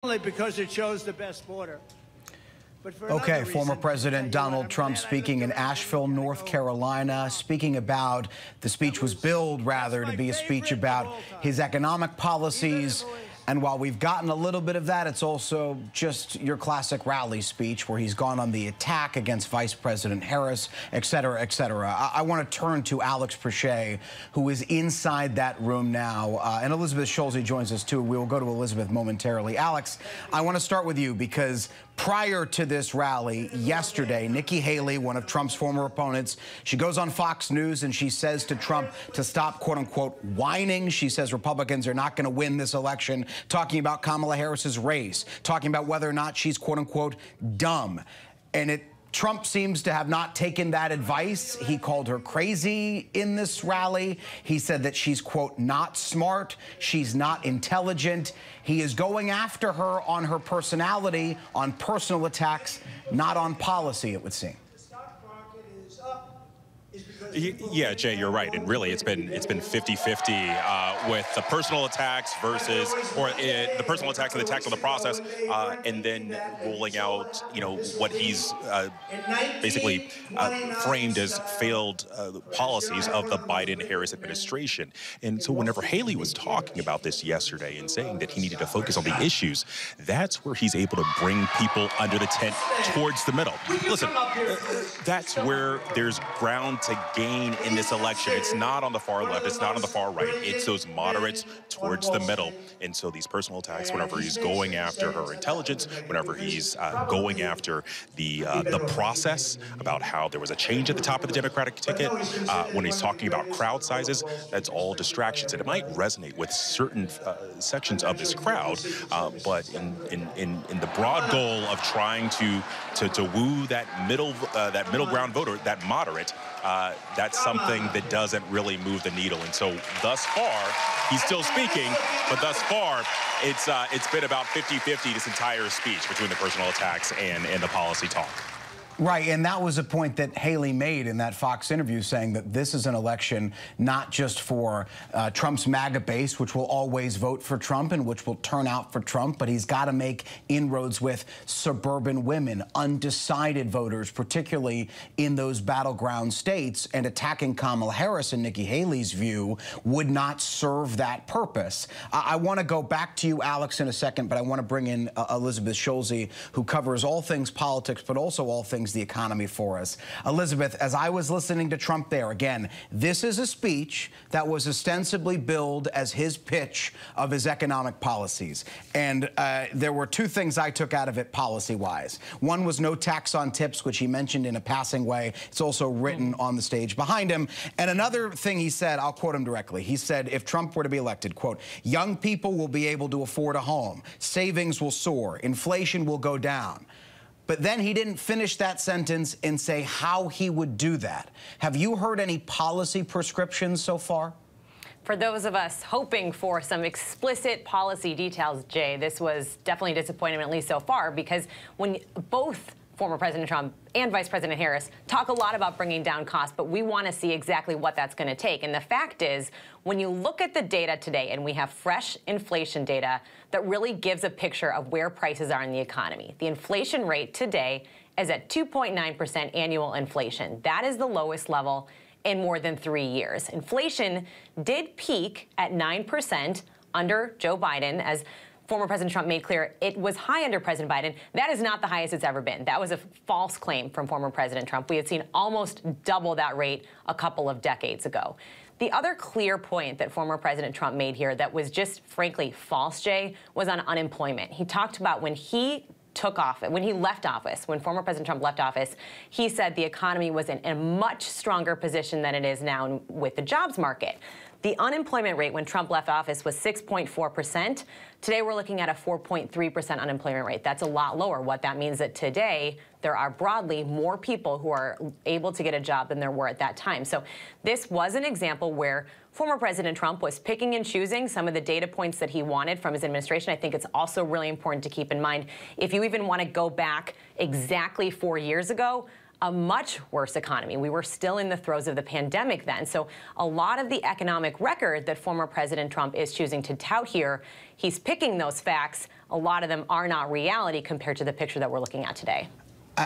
Only because it shows the best border. Okay, former President Donald Trump speaking in Asheville, North Carolina, speaking about the speech was billed, rather, to be a speech about his economic policies. And while we've gotten a little bit of that, it's also just your classic rally speech where he's gone on the attack against Vice President Harris, et cetera, et cetera. I want to turn to Alex Prochet, who is inside that room now. And Elizabeth Schulze joins us, too. We will go to Elizabeth momentarily. Alex, I want to start with you because prior to this rally yesterday, Nikki Haley, one of Trump's former opponents, she goes on Fox News and she says to Trump to stop, quote unquote, whining. She says Republicans are not going to win this election, talking about Kamala Harris's race, talking about whether or not she's, quote unquote, dumb. And Trump seems to have not taken that advice. He called her crazy in this rally. He said that she's, quote, not smart. She's not intelligent. He is going after her on her personality, on personal attacks, not on policy, it would seem. Yeah, Jay, you're right. And really, it's been 50-50 with the personal attacks versus, the personal attacks and the attacks on the process, and then rolling out, what he's basically framed as failed policies of the Biden-Harris administration. And so whenever Haley was talking about this yesterday and saying that he needed to focus on the issues, that's where he's able to bring people under the tent towards the middle. Listen, that's where there's ground to gain in this election. It's not on the far left, it's not on the far right, it's those moderates towards the middle. And so these personal attacks, whenever he's going after her intelligence, whenever he's going after the process about how there was a change at the top of the Democratic ticket, when he's talking about crowd sizes, that's all distractions. And it might resonate with certain sections of this crowd, but in the broad goal of trying to woo that middle ground voter, that moderate, that's something that doesn't really move the needle. And so thus far, he's still speaking, but thus far, it's been about 50-50 this entire speech between the personal attacks and the policy talk. Right, and that was a point that Haley made in that Fox interview, saying that this is an election not just for Trump's MAGA base, which will always vote for Trump and which will turn out for Trump, but he's got to make inroads with suburban women, undecided voters, particularly in those battleground states, and attacking Kamala Harris, in Nikki Haley's view, would not serve that purpose. I want to go back to you, Alex, in a second, but I want to bring in Elizabeth Schulze, who covers all things politics, but also all things the economy for us. Elizabeth, as I was listening to Trump there, again, this is a speech that was ostensibly billed as his pitch of his economic policies. And there were two things I took out of it policy-wise. One was no tax on tips, which he mentioned in a passing way. It's also written on the stage behind him. And another thing he said, I'll quote him directly. He said, if Trump were to be elected, quote, young people will be able to afford a home. Savings will soar. Inflation will go down. But then he didn't finish that sentence and say how he would do that. Have you heard any policy prescriptions so far? For those of us hoping for some explicit policy details, Jay, this was definitely disappointing, at least so far, because when both former President Trump and Vice President Harris talk a lot about bringing down costs, but we want to see exactly what that's going to take. And the fact is, when you look at the data today, and we have fresh inflation data that really gives a picture of where prices are in the economy. The inflation rate today is at 2.9% annual inflation. That is the lowest level in more than 3 years. Inflation did peak at 9% under Joe Biden, as former President Trump made clear it was high under President Biden. That is not the highest it's ever been. That was a false claim from former President Trump. We had seen almost double that rate a couple of decades ago. The other clear point that former President Trump made here that was just frankly false, Jay, was on unemployment. He talked about when he left office, when former President Trump left office, he said the economy was in a much stronger position than it is now with the jobs market. The unemployment rate when Trump left office was 6.4%. Today, we're looking at a 4.3% unemployment rate. That's a lot lower. What that means that today, there are broadly more people who are able to get a job than there were at that time. So this was an example where former President Trump was picking and choosing some of the data points that he wanted from his administration. I think it's also really important to keep in mind, if you even want to go back exactly 4 years ago, a much worse economy. We were still in the throes of the pandemic then. So a lot of the economic record that former President Trump is choosing to tout here, he's picking those facts a lot of them are not reality compared to the picture that we're looking at today.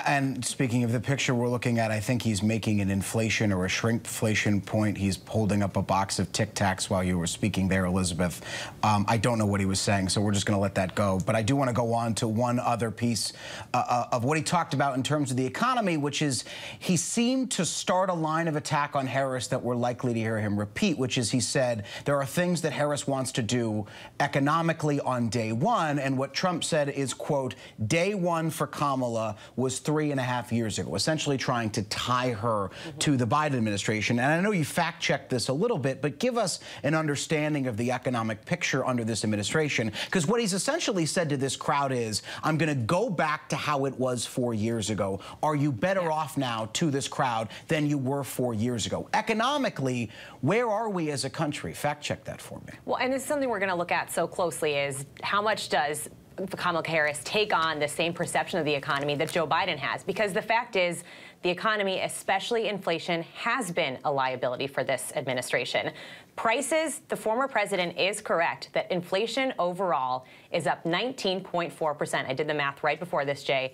And speaking of the picture we're looking at, I think he's making an inflation or a shrinkflation point. He's holding up a box of Tic Tacs while you were speaking there, Elizabeth. I don't know what he was saying, so we're just going to let that go. But I do want to go on to one other piece of what he talked about in terms of the economy, which is he seemed to start a line of attack on Harris that we're likely to hear him repeat, which is he said there are things that Harris wants to do economically on day one. And what Trump said is, quote, day one for Kamala was 3.5 years ago, essentially trying to tie her to the Biden administration. And I know you fact-checked this a little bit, but give us an understanding of the economic picture under this administration. Because what he's essentially said to this crowd is, I'm going to go back to how it was 4 years ago. Are you better off now to this crowd than you were 4 years ago? Economically, where are we as a country? Fact-check that for me. Well, and this is something we're going to look at so closely is how much does Kamala Harris take on the same perception of the economy that Joe Biden has? Because the fact is, the economy, especially inflation, has been a liability for this administration. Prices, the former president is correct that inflation overall is up 19.4%. I did the math right before this, Jay,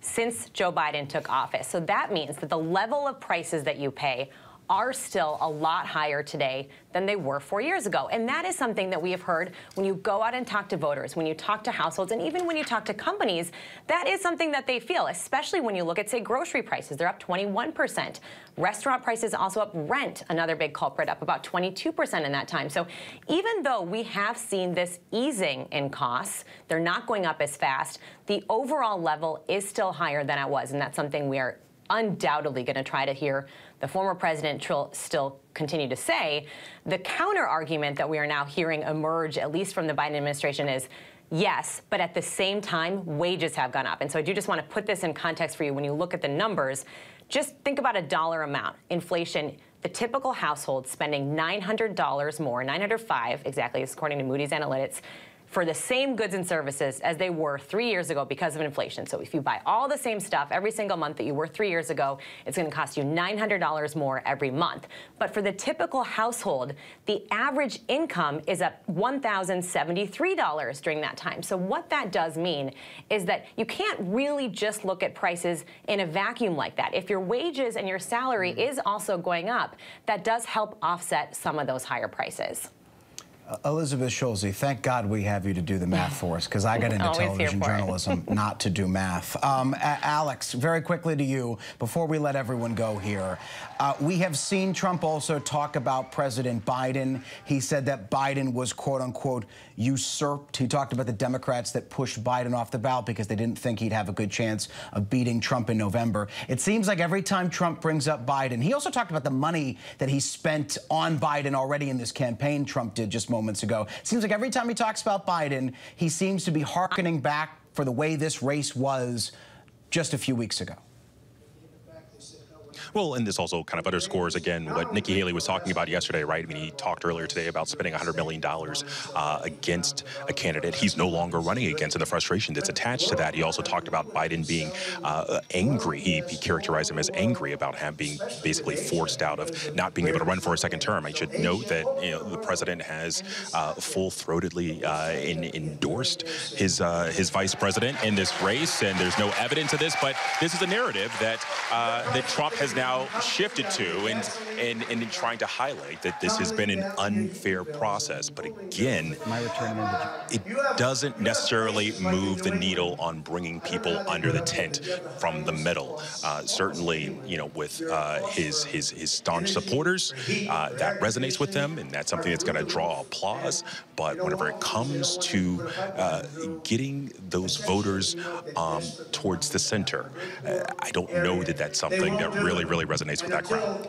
since Joe Biden took office. So that means that the level of prices that you pay are still a lot higher today than they were 4 years ago. And that is something that we have heard when you go out and talk to voters, when you talk to households, and even when you talk to companies, that is something that they feel, especially when you look at, say, grocery prices. They're up 21%. Restaurant prices also up. Rent, another big culprit, up about 22% in that time. So even though we have seen this easing in costs, they're not going up as fast, the overall level is still higher than it was, and that's something we are undoubtedly going to try to hear the former president still continue to say. The counter argument that we are now hearing emerge, at least from the Biden administration, is yes, but at the same time, wages have gone up. And so I do just want to put this in context for you. When you look at the numbers, just think about a dollar amount. Inflation, the typical household spending $900 more, $905 exactly, according to Moody's Analytics, for the same goods and services as they were 3 years ago because of inflation. So if you buy all the same stuff every single month that you were 3 years ago, it's going to cost you $900 more every month. But for the typical household, the average income is up $1,073 during that time. So what that does mean is that you can't really just look at prices in a vacuum like that. If your wages and your salary is also going up, that does help offset some of those higher prices. Elizabeth Schulze, thank God we have you to do the math for us, because I got into television journalism not to do math. Alex, very quickly to you, before we let everyone go here. We have seen Trump also talk about President Biden. He said that Biden was, quote unquote, usurped. He talked about the Democrats that pushed Biden off the ballot because they didn't think he'd have a good chance of beating Trump in November. It seems like every time Trump brings up Biden, he also talked about the money that he spent on Biden already in this campaign, Trump did just moments ago. It seems like every time he talks about Biden, he seems to be hearkening back for the way this race was just a few weeks ago. Well, and this also kind of underscores, again, what Nikki Haley was talking about yesterday, right? I mean, he talked earlier today about spending $100 million against a candidate he's no longer running against, and the frustration that's attached to that. He also talked about Biden being angry. He characterized him as angry about him being basically forced out of not being able to run for a second term. I should note that the president has full-throatedly endorsed his vice president in this race, and there's no evidence of this, but this is a narrative that that Trump has now shifted to, and in trying to highlight that this has been an unfair process. But again, it doesn't necessarily move the needle on bringing people under the tent from the middle. Certainly, you know, with his staunch supporters, that resonates with them, and that's something that's going to draw applause. But whenever it comes to getting those voters towards the center, I don't know that that's something that really resonates with that crowd.